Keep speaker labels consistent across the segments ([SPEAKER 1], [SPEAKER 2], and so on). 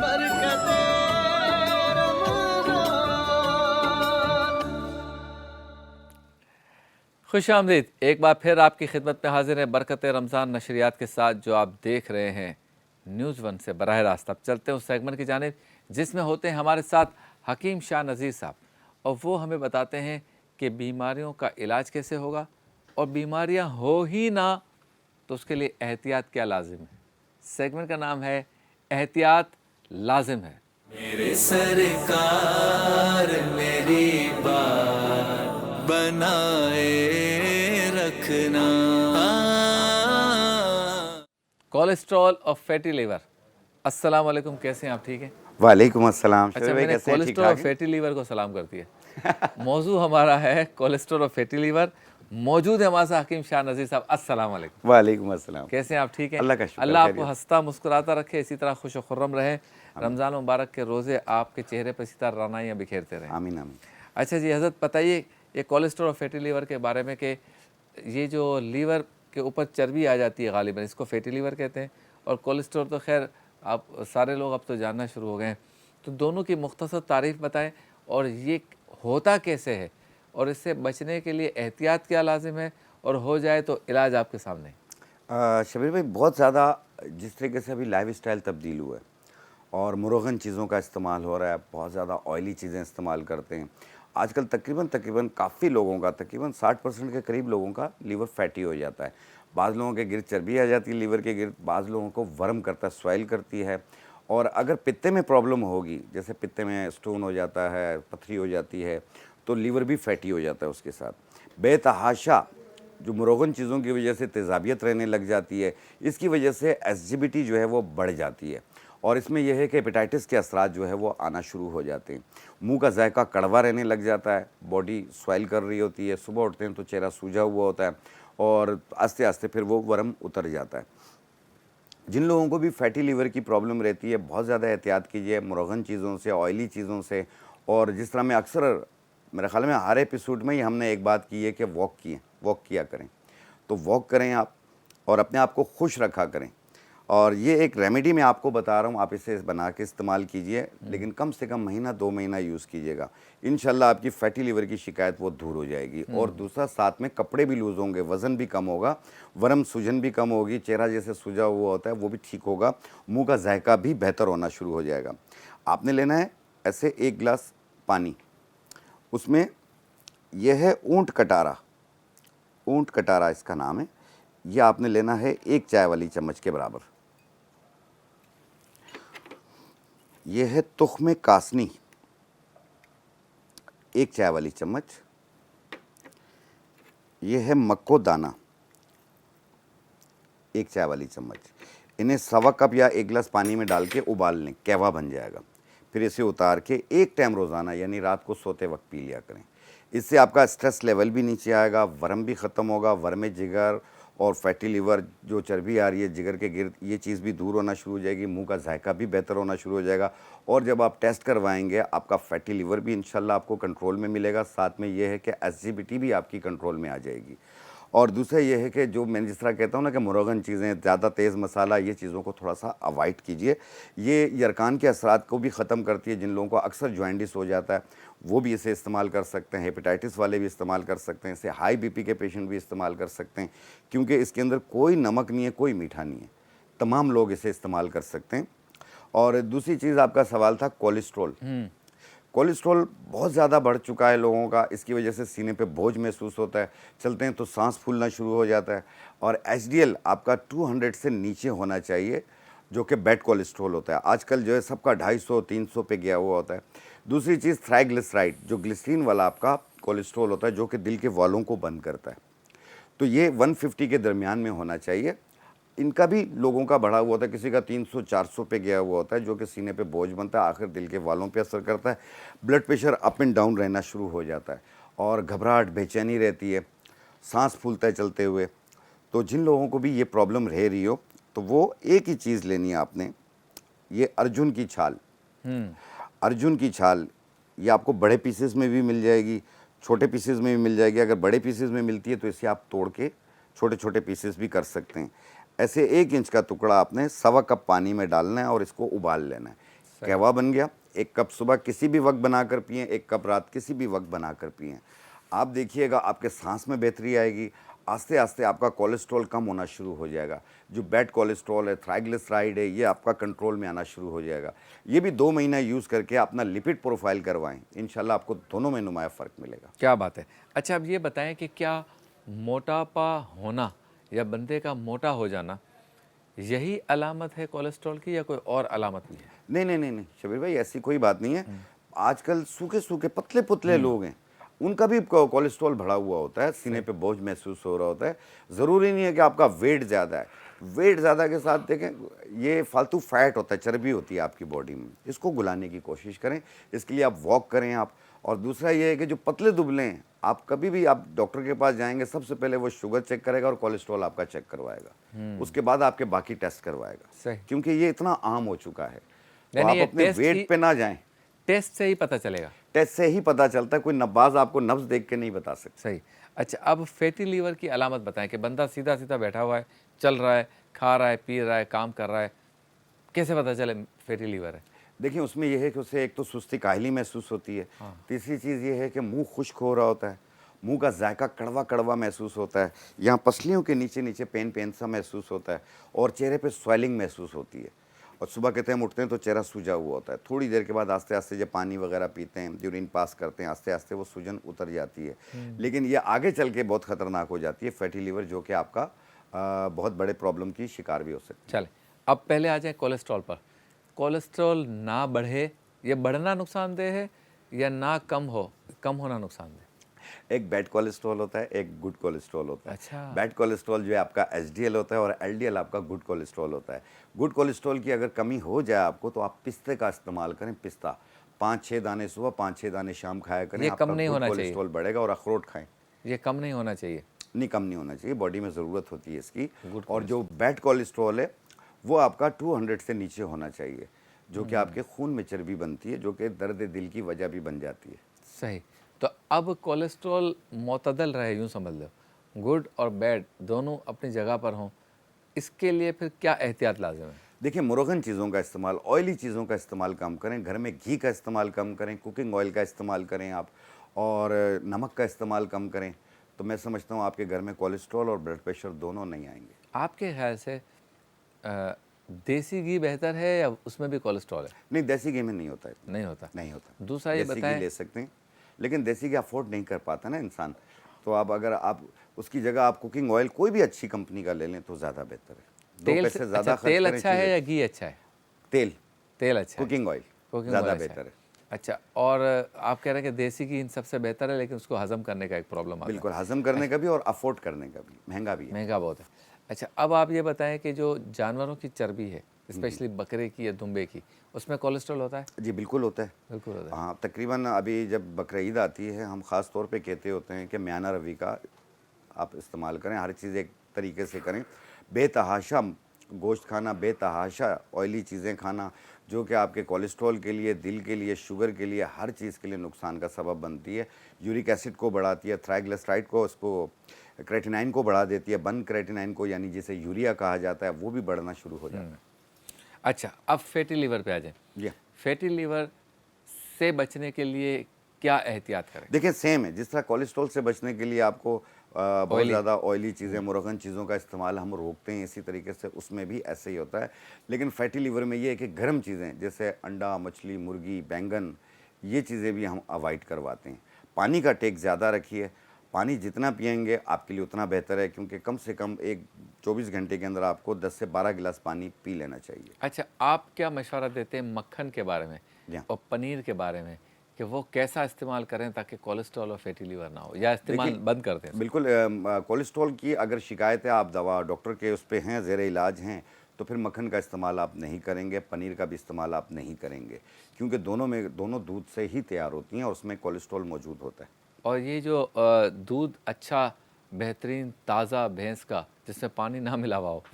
[SPEAKER 1] बरकते
[SPEAKER 2] खुश आमदीद। एक बार फिर आपकी खिदमत में हाजिर है बरकत रमज़ान नशरियात के साथ, जो आप देख रहे हैं न्यूज़ वन से बराह रास्त। अब चलते हैं उस सेगमेंट की जानिब जिसमें होते हैं हमारे साथ हकीम शाह नज़ीर साहब, और वो हमें बताते हैं कि बीमारियों का इलाज कैसे होगा, और बीमारियां हो ही ना तो उसके लिए एहतियात क्या लाजिम है। सेगमेंट का नाम है एहतियात लाजिम है।
[SPEAKER 1] मेरे सरकार मेरी बात बनाए रखना।
[SPEAKER 2] कोलेस्ट्रॉल और फैटी लीवर। अस्सलाम वालेकुम, कैसे हैं आप? ठीक हैं?
[SPEAKER 3] वालेकुम अस्सलाम।
[SPEAKER 2] अच्छा,
[SPEAKER 3] शबीर भाई
[SPEAKER 2] मैंने
[SPEAKER 3] कैसे हैं? ठीक
[SPEAKER 2] कोलेस्ट्रॉल और
[SPEAKER 3] ठाक हैं?
[SPEAKER 2] फैटी लीवर को सलाम कर दिया। मौजू हमारा है कोलेस्ट्रॉल और फैटी लीवर। मौजूद है हमारे साथ हकीम शाह नज़ीर साहब। अस्सलाम वालेकुम,
[SPEAKER 3] वालेकुम अस्सलाम।
[SPEAKER 2] कैसे हैं आप? ठीक हैं?
[SPEAKER 3] अल्लाह का शुक्र,
[SPEAKER 2] अल्लाह आपको
[SPEAKER 3] खैरियत।
[SPEAKER 2] हंसता मुस्कुराता रखे, इसी तरह खुश और खुर्रम रहे। रमज़ान मुबारक के रोज़े आपके चेहरे पर इसी तरह रानाइयाँ बिखेरते रहें।
[SPEAKER 3] आमीन आमीन।
[SPEAKER 2] अच्छा जी हज़रत, बताइए ये कोलेस्ट्रॉल और फैटी लीवर के बारे में कि ये जो लीवर के ऊपर चर्बी आ जाती है गालिबन, इसको फैटी लीवर कहते हैं, और कोलेस्ट्रॉल तो खैर आप सारे लोग अब तो जानना शुरू हो गए हैं। तो दोनों की मुख्तसर तारीफ़ बताएं, और ये होता कैसे है, और इससे बचने के लिए एहतियात क्या लाजिम है, और हो जाए तो इलाज आपके सामने।
[SPEAKER 3] शबीर भाई बहुत ज़्यादा जिस तरीके से अभी लाइफ स्टाइल तब्दील हुआ है और मुरगन चीज़ों का इस्तेमाल हो रहा है, बहुत ज़्यादा ऑयली चीज़ें इस्तेमाल करते हैं आजकल। तकरीबन तकरीबन काफ़ी लोगों का, तकरीबन 60% के करीब लोगों का लीवर फैटी हो जाता है। बाज़ लोगों के गिर्द चर्बी आ जाती है लीवर के गिर्द, बाज़ लोगों को वर्म करता है, स्वेल करती है। और अगर पित्ते में प्रॉब्लम होगी, जैसे पित्ते में स्टोन हो जाता है, पथरी हो जाती है, तो लीवर भी फैटी हो जाता है उसके साथ। बेतहाशा जो मुरोगन चीज़ों की वजह से तेज़ाबियत रहने लग जाती है, इसकी वजह से एसिडिटी जो है वो बढ़ जाती है। और इसमें यह है कि हेपेटाइटिस के असरात जो है वो आना शुरू हो जाते हैं। मुंह का जायका कड़वा रहने लग जाता है, बॉडी स्वेल कर रही होती है, सुबह उठते हैं तो चेहरा सूजा हुआ होता है, और आस्ते आस्ते फिर वो वर्म उतर जाता है। जिन लोगों को भी फैटी लीवर की प्रॉब्लम रहती है, बहुत ज़्यादा एहतियात कीजिए मुरगन चीज़ों से, ऑयली चीज़ों से। और जिस तरह मैं अक्सर, मेरे ख्याल में हर एपिसोड में ही हमने एक बात की है कि वॉक किया करें। तो वॉक करें आप, और अपने आप को खुश रखा करें। और ये एक रेमेडी मैं आपको बता रहा हूँ, आप इसे बना के इस्तेमाल कीजिए, लेकिन कम से कम महीना 2 महीना यूज़ कीजिएगा। इंशाल्लाह आपकी फैटी लीवर की शिकायत वो दूर हो जाएगी। और दूसरा, साथ में कपड़े भी लूज़ होंगे, वज़न भी कम होगा, वर्म सूजन भी कम होगी, चेहरा जैसे सूजा हुआ होता है वो भी ठीक होगा, मुंह का जायका भी बेहतर होना शुरू हो जाएगा। आपने लेना है ऐसे 1 गिलास पानी, उसमें यह है ऊँट कटारा इसका नाम है। यह आपने लेना है 1 चाय वाली चम्मच के बराबर। यह है तुख्मे कासनी, 1 चाय वाली चम्मच। यह है मक्को दाना, 1 चाय वाली चम्मच। इन्हें 1.25 कप या 1 गिलास पानी में डाल के उबाल लें, कहवा बन जाएगा। फिर इसे उतार के 1 टाइम रोज़ाना, यानी रात को सोते वक्त पी लिया करें। इससे आपका स्ट्रेस लेवल भी नीचे आएगा, वर्म भी ख़त्म होगा। वर्म जिगर और फैटी लीवर, जो चर्बी आ रही है जिगर के गिर्द, ये चीज़ भी दूर होना शुरू हो जाएगी, मुंह का जायका भी बेहतर होना शुरू हो जाएगा। और जब आप टेस्ट करवाएंगे, आपका फैटी लीवर भी इंशाल्लाह आपको कंट्रोल में मिलेगा। साथ में ये है कि एसिडिटी भी आपकी कंट्रोल में आ जाएगी। और दूसरा ये है कि जो मैं जिस तरह कहता हूँ ना कि मुरगन चीज़ें, ज़्यादा तेज़ मसाला, ये चीज़ों को थोड़ा सा अवॉइड कीजिए। ये यरकान के असरात को भी ख़त्म करती है। जिन लोगों को अक्सर जॉइंटिस हो जाता है वो भी इसे इस्तेमाल कर सकते हैं, हेपेटाइटिस वाले भी इस्तेमाल कर सकते हैं, इसे हाई बीपी के पेशेंट भी इस्तेमाल कर सकते हैं, क्योंकि इसके अंदर कोई नमक नहीं है, कोई मीठा नहीं है, तमाम लोग इसे इस्तेमाल कर सकते हैं। और दूसरी चीज़, आपका सवाल था कोलेस्ट्रॉल। कोलेस्ट्रॉल बहुत ज़्यादा बढ़ चुका है लोगों का, इसकी वजह से सीने पे बोझ महसूस होता है, चलते हैं तो सांस फूलना शुरू हो जाता है। और एचडीएल आपका 200 से नीचे होना चाहिए, जो कि बैड कोलेस्ट्रॉल होता है। आजकल जो है सबका 250-300 पे गया हुआ होता है। दूसरी चीज़ ट्राइग्लिसराइड, जो ग्लिसरीन वाला आपका कोलेस्ट्रॉल होता है, जो कि दिल के वालों को बंद करता है, तो ये 150 के दरमियान में होना चाहिए। इनका भी लोगों का बढ़ा हुआ होता है, किसी का 300-400 पे गया हुआ होता है, जो कि सीने पे बोझ बनता है, आखिर दिल के वालों पे असर करता है। Blood pressure up and down रहना शुरू हो जाता है, और घबराहट, बेचैनी रहती है, सांस फूलता है चलते हुए। तो जिन लोगों को भी ये प्रॉब्लम रह रही हो, तो वो एक ही चीज़ लेनी है आपने, ये अर्जुन की छाल। अर्जुन की छाल ये आपको बड़े पीसेस में भी मिल जाएगी, छोटे पीसेस में भी मिल जाएगी। अगर बड़े पीसेस में मिलती है तो इसे आप तोड़ के छोटे छोटे पीसेस भी कर सकते हैं। ऐसे 1 इंच का टुकड़ा आपने 1.25 कप पानी में डालना है और इसको उबाल लेना है। कहवा बन गया। 1 कप सुबह किसी भी वक्त बनाकर पिएं, 1 कप रात किसी भी वक्त बनाकर पिएं। आप देखिएगा आपके सांस में बेहतरी आएगी, आस्ते आस्ते आपका कोलेस्ट्रॉल कम होना शुरू हो जाएगा। जो बैड कोलेस्ट्रॉल है, ट्राइग्लिसराइड है, ये आपका कंट्रोल में आना शुरू हो जाएगा। ये भी 2 महीना यूज़ करके अपना लिपिड प्रोफाइल करवाएं, इंशाल्लाह आपको दोनों में नुमाया फ़र्क मिलेगा।
[SPEAKER 2] क्या बात है। अच्छा, अब ये बताएं कि क्या मोटापा होना या बंदे का मोटा हो जाना यही अलामत है कोलेस्ट्रॉल की, या कोई और अलामत भी है?
[SPEAKER 3] नहीं नहीं नहीं नहीं शबीर भाई, ऐसी कोई बात नहीं है। आजकल सूखे सूखे पतले पुतले लोग हैं, उनका भी कोलेस्ट्रॉल बढ़ा हुआ होता है, सीने पे बोझ महसूस हो रहा होता है। ज़रूरी नहीं है कि आपका वेट ज़्यादा है। वेट ज़्यादा के साथ देखें, ये फालतू फैट होता है, चर्बी होती है आपकी बॉडी में, इसको गुलाने की कोशिश करें। इसके लिए आप वॉक करें आप। और दूसरा ये है कि जो पतले दुबले हैं, आप कभी भी आप डॉक्टर के पास जाएंगे, सबसे पहले वो शुगर चेक करेगा और कोलेस्ट्रॉल आपका चेक करवाएगा, उसके बाद आपके बाकी टेस्ट करवाएगा।
[SPEAKER 2] सही।
[SPEAKER 3] क्योंकि ये इतना आम हो चुका है, तो
[SPEAKER 2] यानी
[SPEAKER 3] आप
[SPEAKER 2] ये
[SPEAKER 3] अपने
[SPEAKER 2] टेस्ट ही-
[SPEAKER 3] वेट पे ना जाएं।
[SPEAKER 2] टेस्ट से ही पता चलेगा।
[SPEAKER 3] टेस्ट से ही पता चलता है, कोई नब्बाज आपको नब्ज देख के नहीं बता सकता।
[SPEAKER 2] सही। अच्छा, अब फैटी लीवर की अलामत बताएं कि बंदा सीधा सीधा बैठा हुआ है, चल रहा है, खा रहा है, पी रहा है, काम कर रहा है, कैसे पता चले फैटी लीवर है?
[SPEAKER 3] देखिए, उसमें यह है कि उसे एक तो सुस्ती काहली महसूस होती है। तीसरी चीज़ ये है कि मुंह खुश्क हो रहा होता है, मुंह का जायका कड़वा कड़वा महसूस होता है, यहाँ पसलियों के नीचे नीचे पेन पेन सा महसूस होता है, और चेहरे पे स्वेलिंग महसूस होती है। और सुबह के टाइम उठते हैं तो चेहरा सूजा हुआ होता है। थोड़ी देर के बाद आस्ते आस्ते जब पानी वगैरह पीते हैं, यूरिन पास करते हैं, आस्ते आस्ते वो सूजन उतर जाती है। लेकिन ये आगे चल के बहुत ख़तरनाक हो जाती है, फैटी लीवर, जो कि आपका बहुत बड़े प्रॉब्लम की शिकार भी हो सकती है।
[SPEAKER 2] चले, अब पहले आ जाए कोलेस्ट्रॉल पर। कोलेस्ट्रॉल ना बढ़े, ये बढ़ना नुकसानदेह है, या ना कम होना नुकसानदेह?
[SPEAKER 3] एक बैड कोलेस्ट्रॉल होता है, एक गुड कोलेस्ट्रॉल होता है।
[SPEAKER 2] अच्छा।
[SPEAKER 3] बैड कोलेस्ट्रॉल जो है आपका एचडीएल होता है, और एलडीएल आपका गुड कोलेस्ट्रॉल होता है। गुड कोलेस्ट्रॉल की अगर कमी हो जाए आपको, तो आप पिस्ते का इस्तेमाल करें। पिस्ता 5-6 दाने सुबह, 5-6 दाने शाम खाया करें।
[SPEAKER 2] ये
[SPEAKER 3] आपका
[SPEAKER 2] कम नहीं
[SPEAKER 3] गुड
[SPEAKER 2] होना चाहिए?
[SPEAKER 3] कोलेस्ट्रॉल बढ़ेगा। और अखरोट खाएं।
[SPEAKER 2] ये कम नहीं होना चाहिए?
[SPEAKER 3] नहीं, कम नहीं होना चाहिए, बॉडी में ज़रूरत होती है इसकी। और जो बैड कोलेस्ट्रॉल है वो आपका 200 से नीचे होना चाहिए, जो कि आपके खून में चर्बी बनती है, जो कि दर्द दिल की वजह भी बन जाती है।
[SPEAKER 2] सही। तो अब कोलेस्ट्रॉल मोतदल रहे, यूँ समझ लो, गुड और बैड दोनों अपनी जगह पर हों, इसके लिए फिर क्या एहतियात लाजिम है?
[SPEAKER 3] देखिए, मुरगन चीज़ों का इस्तेमाल, ऑयली चीज़ों का इस्तेमाल कम करें, घर में घी का इस्तेमाल कम करें, कुकिंग ऑयल का इस्तेमाल करें आप, और नमक का इस्तेमाल कम करें। तो मैं समझता हूँ आपके घर में कोलेस्ट्रॉल और ब्लड प्रेशर दोनों नहीं आएंगे।
[SPEAKER 2] आपके ख्याल से देसी घी बेहतर है या उसमें भी कोलेस्ट्रॉल है?
[SPEAKER 3] नहीं, देसी घी में नहीं होता है।
[SPEAKER 2] नहीं होता।
[SPEAKER 3] नहीं होता।
[SPEAKER 2] दूसरा ये
[SPEAKER 3] देसी घी
[SPEAKER 2] बताएं,
[SPEAKER 3] ले सकते हैं, लेकिन देसी घी अफोर्ड नहीं कर पाता ना इंसान। तो आप अगर आप उसकी जगह आप कुकिंग ऑयल कोई भी अच्छी कंपनी का ले लें तो ज़्यादा बेहतर है। 2
[SPEAKER 2] तेल
[SPEAKER 3] पैसे
[SPEAKER 2] से,
[SPEAKER 3] ज़्यादा
[SPEAKER 2] अच्छा,
[SPEAKER 3] खर्च
[SPEAKER 2] तेल
[SPEAKER 3] करें,
[SPEAKER 2] अच्छा है
[SPEAKER 3] चीज़ें-
[SPEAKER 2] या घी अच्छा है?
[SPEAKER 3] तेल,
[SPEAKER 2] तेल अच्छा है,
[SPEAKER 3] कुकिंग ऑयल
[SPEAKER 2] कुकिंग
[SPEAKER 3] ज़्यादा
[SPEAKER 2] ऑयल अच्छा
[SPEAKER 3] बेहतर है।
[SPEAKER 2] अच्छा, और आप कह रहे हैं कि देसी घी इन सबसे बेहतर है, लेकिन उसको हजम करने का एक प्रॉब्लम आता है।
[SPEAKER 3] बिल्कुल, हजम करने का भी और अफोर्ड करने का भी, महंगा भी है।
[SPEAKER 2] महंगा बहुत है। अच्छा, अब आप ये बताएं कि जो जानवरों की चर्बी है, स्पेशली बकरे की या दुम्बे की, उसमें कोलेस्ट्रॉल होता है?
[SPEAKER 3] जी बिल्कुल होता है।
[SPEAKER 2] बिल्कुल होता है।
[SPEAKER 3] हाँ, तकरीबन अभी जब बकरीद आती है, हम ख़ास तौर पे कहते होते हैं कि म्याना रवि का आप इस्तेमाल करें, हर चीज़ एक तरीके से करें। बेतहाशा गोश्त खाना, बेतहाशा ऑयली चीज़ें खाना, जो कि आपके कोलेस्ट्रॉल के लिए, दिल के लिए, शुगर के लिए, हर चीज़ के लिए नुकसान का सबब बनती है। यूरिक एसिड को बढ़ाती है, ट्राइग्लिसराइड को, उसको क्रेटिनाइन को बढ़ा देती है, बन क्रेटिनाइन को, यानी जिसे यूरिया कहा जाता है, वो भी बढ़ना शुरू हो जाता है।
[SPEAKER 2] अच्छा, अब फैटी लीवर पे आ जाए।
[SPEAKER 3] जी,
[SPEAKER 2] फैटी लीवर से बचने के लिए क्या एहतियात करें?
[SPEAKER 3] देखिए सेम है, जिस तरह कोलेस्ट्रॉल से बचने के लिए आपको बहुत
[SPEAKER 2] Oily।
[SPEAKER 3] ज़्यादा ऑयली चीज़ें, मुरगन चीज़ों का इस्तेमाल हम रोकते हैं, इसी तरीके से उसमें भी ऐसे ही होता है। लेकिन फैटी लीवर में ये है कि गर्म चीज़ें जैसे अंडा, मछली, मुर्गी, बैंगन, ये चीज़ें भी हम अवॉइड करवाते हैं। पानी का टेक ज़्यादा रखिए, पानी जितना पिएंगे आपके लिए उतना बेहतर है, क्योंकि कम से कम एक 24 घंटे के अंदर आपको 10 से 12 गिलास पानी पी लेना चाहिए।
[SPEAKER 2] अच्छा, आप क्या मशवरा देते हैं मक्खन के बारे में
[SPEAKER 3] जी।
[SPEAKER 2] और पनीर के बारे में, कि वो कैसा इस्तेमाल करें ताकि कोलेस्ट्रॉल और फैटी लीवर ना हो, या इस्तेमाल
[SPEAKER 3] देखिए,
[SPEAKER 2] बंद कर दें?
[SPEAKER 3] बिल्कुल, कोलेस्ट्रॉल की अगर शिकायत है, आप दवा डॉक्टर के उस पे हैं, ज़ेर इलाज हैं, तो फिर मक्खन का इस्तेमाल आप नहीं करेंगे, पनीर का भी इस्तेमाल आप नहीं करेंगे, क्योंकि दोनों दूध से ही तैयार होती हैं और उसमें कोलेस्ट्रॉल मौजूद होता है।
[SPEAKER 2] और ये जो दूध अच्छा, बेहतरीन, ताज़ा भैंस का, जिसमें पानी ना मिला हुआ हो,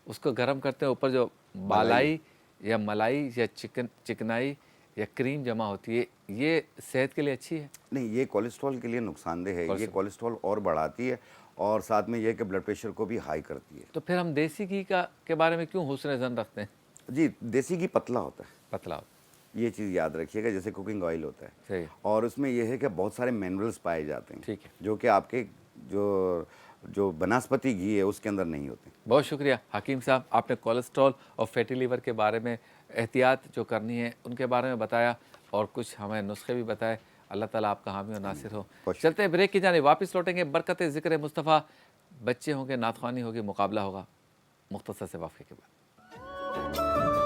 [SPEAKER 2] उसको गर्म करते हैं, ऊपर जो बालाई या मलाई या चिकनाई या क्रीम जमा होती है, ये सेहत के लिए अच्छी है?
[SPEAKER 3] नहीं, ये कोलेस्ट्रॉल के लिए नुकसानदेह है। ये कोलेस्ट्रॉल और बढ़ाती है, और साथ में ये कि ब्लड प्रेशर को भी हाई करती है।
[SPEAKER 2] तो फिर हम देसी घी के बारे में क्यों हुस्न ज़न रखते हैं?
[SPEAKER 3] जी, देसी घी पतला होता है।
[SPEAKER 2] पतला हो।
[SPEAKER 3] ये चीज़ याद रखिएगा, जैसे कुकिंग ऑयल होता है
[SPEAKER 2] सही।
[SPEAKER 3] और उसमें यह है कि बहुत सारे मिनरल्स पाए जाते हैं,
[SPEAKER 2] ठीक है।
[SPEAKER 3] जो कि आपके जो जो वनस्पति घी है उसके अंदर नहीं होते।
[SPEAKER 2] बहुत शुक्रिया हकीम साहब, आपने कोलेस्ट्रॉल और फैटी लीवर के बारे में एहतियात जो करनी है उनके बारे में बताया और कुछ हमें नुस्खे भी बताए। अल्लाह ताला आपका हामी और नासिर हो।
[SPEAKER 3] खुश।
[SPEAKER 2] चलते हैं ब्रेक की जाने, वापस लौटेंगे। बरकत ज़िक्र मुस्तफ़ा, बच्चे होंगे, नातख़्वानी होगी, मुकाबला होगा मुख्तसर से वक़्फ़े के बाद।